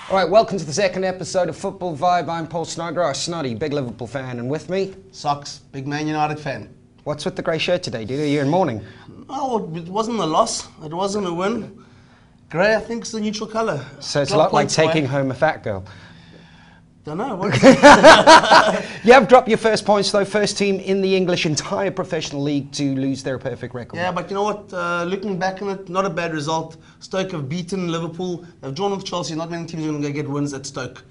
All right, welcome to the second episode of Football Vibe. I'm Paul Snodgrass, Snoddy, big Liverpool fan, and with me, Socks, big Man United fan. What's with the grey shirt today, dude? Are you in mourning? Oh, it wasn't a loss. It wasn't a win. Grey, I think, is the neutral colour. So it's a lot like taking home a fat girl. Don't know. You have dropped your first points, though. First team in the English entire professional league to lose their perfect record. Yeah, but you know what? Looking back on it, not a bad result. Stoke have beaten Liverpool. They've drawn with Chelsea. Not many teams are going to get wins at Stoke.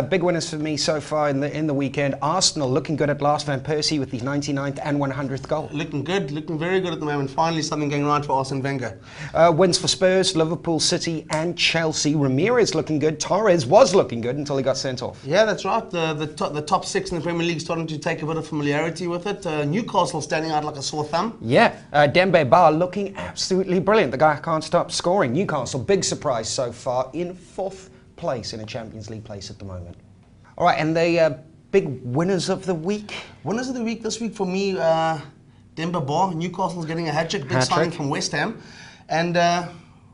Big winners for me so far in the weekend. Arsenal looking good at last. Van Persie with his 99th and 100th goal. Looking good. Looking very good at the moment. Finally something going right for Arsene Wenger. Wins for Spurs, Liverpool, City and Chelsea. Ramirez looking good. Torres was looking good until he got sent off. Yeah, that's right. The top six in the Premier League starting to take a bit of familiarity with it. Newcastle standing out like a sore thumb. Yeah, Dembe Ba looking absolutely brilliant. The guy can't stop scoring. Newcastle, big surprise so far, in 4th place in a Champions League place at the moment. All right, and the big winners of the week? Winners of the week this week for me, Dembe Ba. Newcastle's getting a hat-trick, big signing from West Ham. And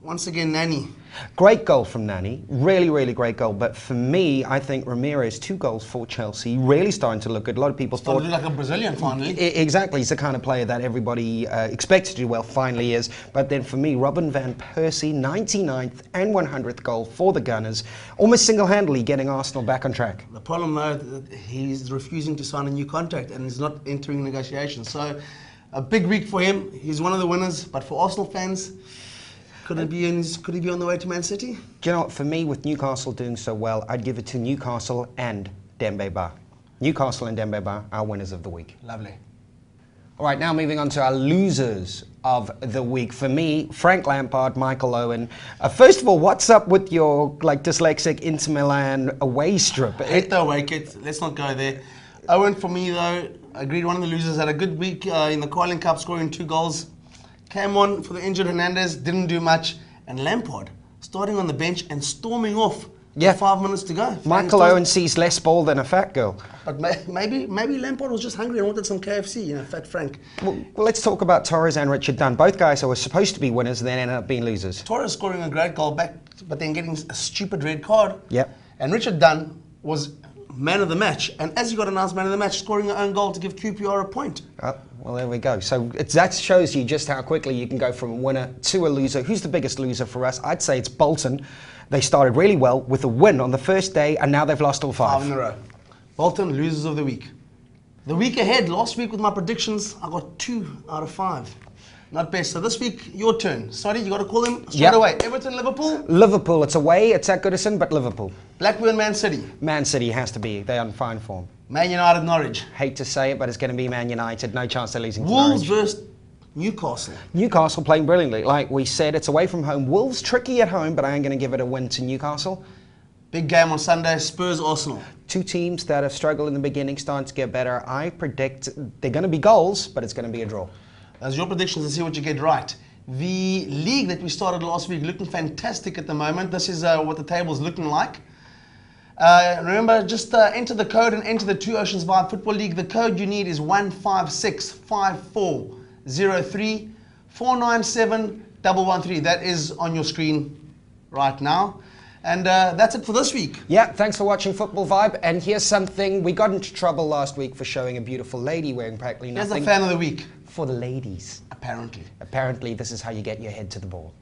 once again, Nani. Great goal from Nani, really, really great goal. But for me, I think Ramirez, 2 goals for Chelsea, really starting to look good. A lot of people thought... Started to look like a Brazilian finally. Exactly, he's the kind of player that everybody expects to do well, finally is. But then for me, Robin Van Persie, 99th and 100th goal for the Gunners, almost single-handedly getting Arsenal back on track. The problem though, he's refusing to sign a new contract and is not entering negotiations. So a big week for him. He's one of the winners, but for Arsenal fans, could he be on the way to Man City? Do you know what, for me, with Newcastle doing so well, I'd give it to Newcastle and Dembe Ba. Newcastle and Dembe Ba, our winners of the week. Lovely. All right, now moving on to our losers of the week. For me, Frank Lampard, Michael Owen. First of all, what's up with your dyslexic Inter Milan away strip? I hate the away kit. Let's not go there. Owen, for me though, agreed, one of the losers, had a good week in the Carling Cup, scoring 2 goals. Came on for the injured Hernandez, didn't do much. And Lampard starting on the bench and storming off. Yeah. 5 minutes to go. Michael Owen sees less ball than a fat girl. But maybe Lampard was just hungry and wanted some KFC, Fat Frank. Well, let's talk about Torres and Richard Dunn. Both guys who were supposed to be winners then ended up being losers. Torres scoring a great goal back, but then getting a stupid red card. Yep. And Richard Dunn was man of the match. And as he got announced man of the match, scoring an own goal to give QPR a point. Well, there we go. So that shows you just how quickly you can go from a winner to a loser. Who's the biggest loser for us? I'd say it's Bolton. They started really well with a win on the first day, and now they've lost all 5. 5 in a row. Bolton, losers of the week. The week ahead, last week with my predictions, I got 2 out of 5. Not best. So this week, your turn. Sorry, you got to call them straight away. Everton, Liverpool? Liverpool. It's away. It's at Goodison, but Liverpool. Blackburn, Man City? Man City has to be. They're on fine form. Man United, Norwich? Hate to say it, but it's going to be Man United. No chance they're losing to Wolves Norwich. versus Newcastle. Newcastle playing brilliantly. Like we said, it's away from home. Wolves tricky at home, but I am going to give it a win to Newcastle. Big game on Sunday, Spurs, Arsenal. 2 teams that have struggled in the beginning, starting to get better. I predict they're going to be goals, but it's going to be a draw. As your predictions, let's see what you get right. The league that we started last week looking fantastic at the moment. This is what the table's looking like. Remember, just enter the code and enter the Two Oceans Vibe Football League. The code you need is 1565403 497 That is on your screen right now. And that's it for this week. Yeah, thanks for watching Football Vibe. And here's something. We got into trouble last week for showing a beautiful lady wearing practically nothing. Here's the fan of the week. For the ladies. Apparently. Apparently, this is how you get your head to the ball.